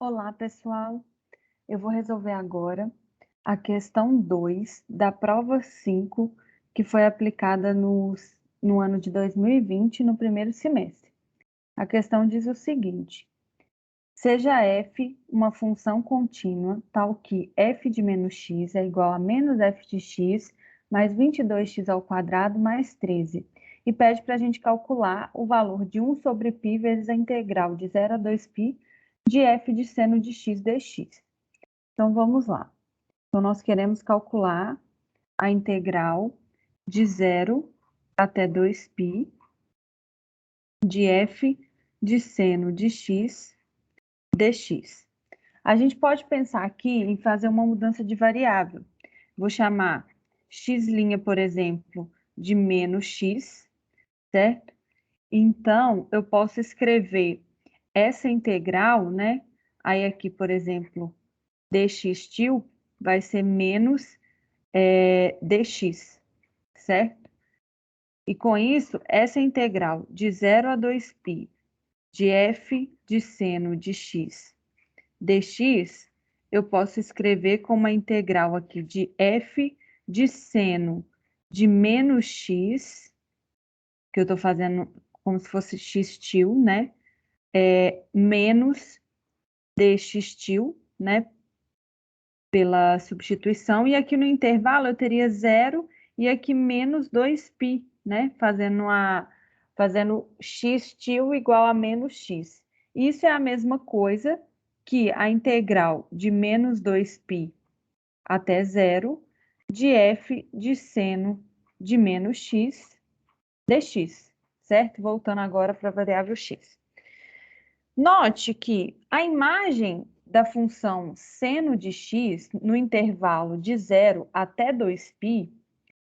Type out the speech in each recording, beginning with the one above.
Olá, pessoal. Eu vou resolver agora a questão 2 da prova 5, que foi aplicada no ano de 2020, no primeiro semestre. A questão diz o seguinte: seja f uma função contínua, tal que f de menos x é igual a menos f de x mais 22x ao quadrado mais 13, e pede para a gente calcular o valor de 1 sobre π vezes a integral de 0 a 2π de f de seno de x dx. Então, vamos lá. Então, nós queremos calcular a integral de 0 até 2π de f de seno de x dx. A gente pode pensar aqui em fazer uma mudança de variável. Vou chamar x', por exemplo, de menos x, certo? Então, eu posso escrever essa integral, né? Aí aqui, por exemplo, dx til vai ser menos dx, certo? E com isso, essa integral de 0 a 2π de f de seno de x dx, eu posso escrever como uma integral aqui de f de seno de menos x, que eu estou fazendo como se fosse x til, né? Menos dx til, né? Pela substituição, e aqui no intervalo eu teria 0 e aqui menos 2π, né? Fazendo x til igual a menos x. Isso é a mesma coisa que a integral de menos 2π até 0 de f de seno de menos x dx, certo? Voltando agora para a variável x. Note que a imagem da função seno de x no intervalo de 0 até 2π,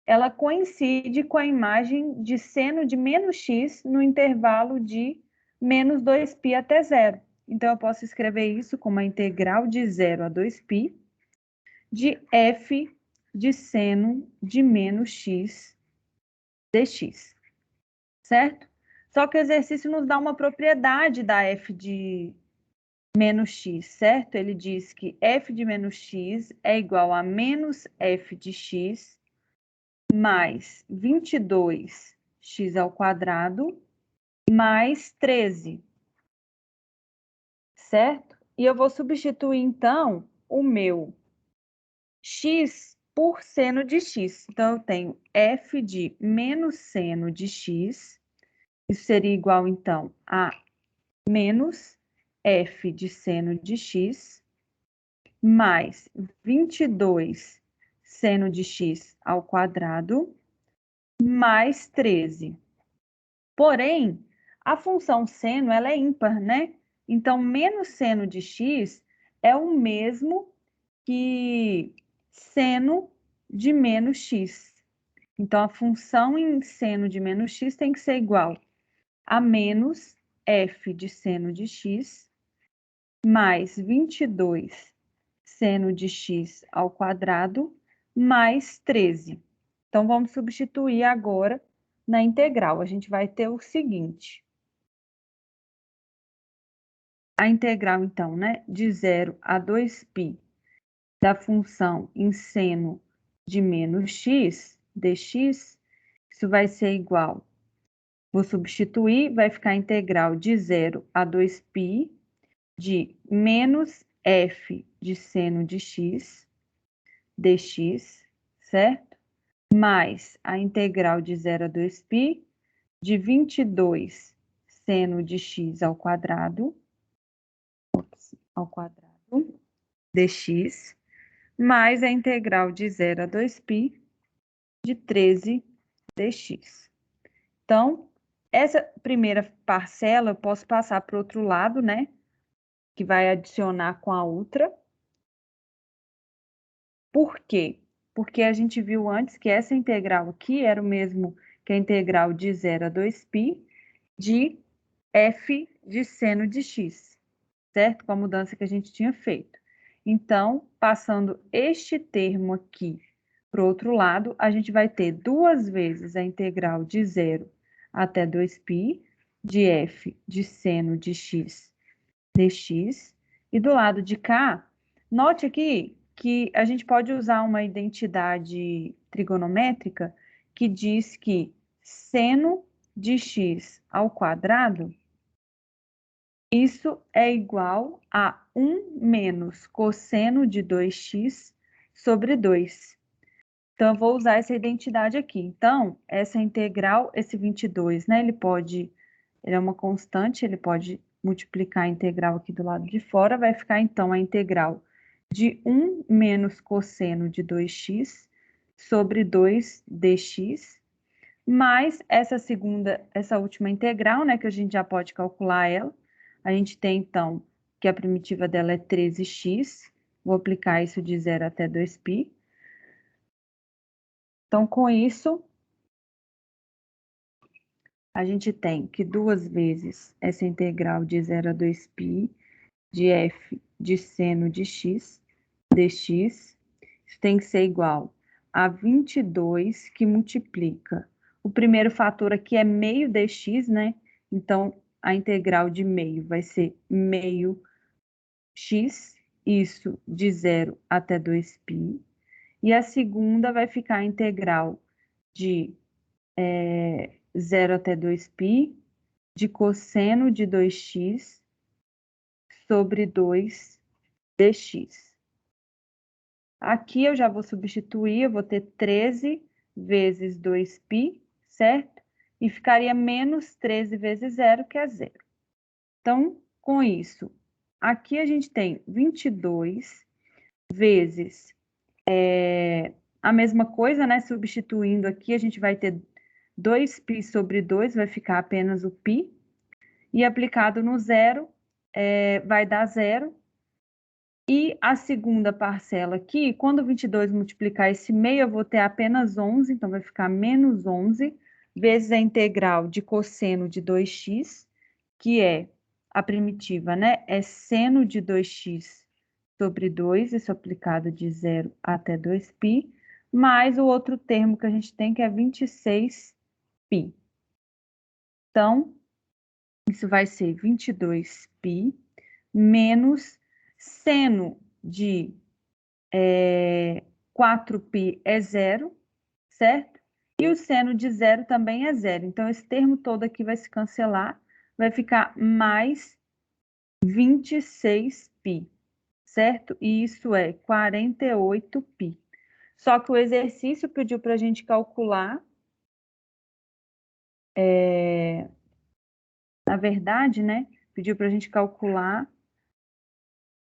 ela coincide com a imagem de seno de menos x no intervalo de menos 2π até 0. Então, eu posso escrever isso como a integral de 0 a 2π de f de seno de menos x dx, certo? Só que o exercício nos dá uma propriedade da f de menos x, certo? Ele diz que f de menos x é igual a menos f de x mais 22x ao quadrado mais 13, certo? E eu vou substituir, então, o meu x por seno de x. Então, eu tenho f de menos seno de x, isso seria igual, então, a menos f de seno de x, mais 22 seno de x ao quadrado, mais 13. Porém, a função seno, ela é ímpar, né? Então, menos seno de x é o mesmo que seno de menos x. Então, a função em seno de menos x tem que ser igual a menos f de seno de x, mais 22 seno de x ao quadrado, mais 13. Então, vamos substituir agora na integral. A gente vai ter o seguinte. A integral, então, né, de 0 a 2π da função em seno de menos x, dx, isso vai ser igual. Vou substituir, vai ficar a integral de 0 a 2π de menos f de seno de x, dx, certo? Mais a integral de 0 a 2π de 22 seno de x ao quadrado, dx, mais a integral de 0 a 2π de 13 dx. Então, essa primeira parcela eu posso passar para o outro lado, né? Que vai adicionar com a outra. Por quê? Porque a gente viu antes que essa integral aqui era o mesmo que a integral de 0 a 2π de f de seno de x, certo? Com a mudança que a gente tinha feito. Então, passando este termo aqui para o outro lado, a gente vai ter duas vezes a integral de 0 até 2π de f de seno de x dx, E do lado de cá, note aqui que a gente pode usar uma identidade trigonométrica que diz que seno de x ao quadrado, isso é igual a 1 menos cosseno de 2x sobre 2. Então, eu vou usar essa identidade aqui. Então, essa integral, esse 22, né? Ele é uma constante, ele pode multiplicar a integral aqui do lado de fora, vai ficar, então, a integral de 1 menos cosseno de 2x sobre 2 dx, mais essa última integral, né? Que a gente já pode calcular ela. A gente tem, então, que a primitiva dela é 13x. Vou aplicar isso de 0 até 2π. Então, com isso, a gente tem que 2 vezes essa integral de 0 a 2π de f de seno de x, dx, isso tem que ser igual a 22, que multiplica. O primeiro fator aqui é meio dx, né? Então, a integral de meio vai ser meio x, isso de 0 até 2π. E a segunda vai ficar a integral de 0 até 2π de cosseno de 2x sobre 2 dx. Aqui eu já vou substituir, eu vou ter 13 vezes 2π, certo? E ficaria menos 13 vezes 0, que é 0. Então, com isso, aqui a gente tem 22 vezes a mesma coisa, né? Substituindo aqui, a gente vai ter 2π sobre 2, vai ficar apenas o π. E aplicado no zero, vai dar 0. E a segunda parcela aqui, quando 22 multiplicar esse meio, eu vou ter apenas 11, então vai ficar menos 11, vezes a integral de cosseno de 2x, que é a primitiva, né? É seno de 2x sobre 2, isso aplicado de 0 até 2π, mais o outro termo que a gente tem, que é 26π. Então, isso vai ser 22π menos seno de 4π é 0, certo? E o seno de 0 também é 0. Então, esse termo todo aqui vai se cancelar, vai ficar mais 26π, certo? E isso é 48π. Só que o exercício pediu para a gente calcular, na verdade, né? Pediu para a gente calcular.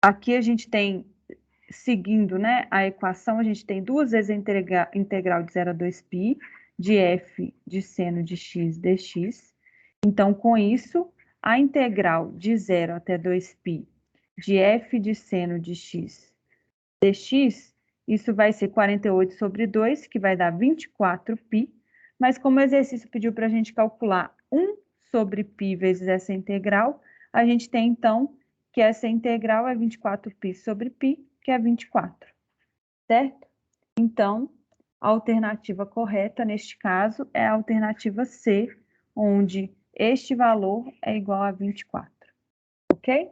Aqui a gente tem, seguindo, né, a equação, a gente tem 2 vezes a integral de 0 a 2π de f de seno de x dx. Então, com isso, a integral de 0 até 2π de f de seno de x dx, isso vai ser 48 sobre 2, que vai dar 24π, mas como o exercício pediu para a gente calcular 1 sobre π vezes essa integral, a gente tem, então, que essa integral é 24π sobre π, que é 24, certo? Então, a alternativa correta, neste caso, é a alternativa C, onde este valor é igual a 24, ok?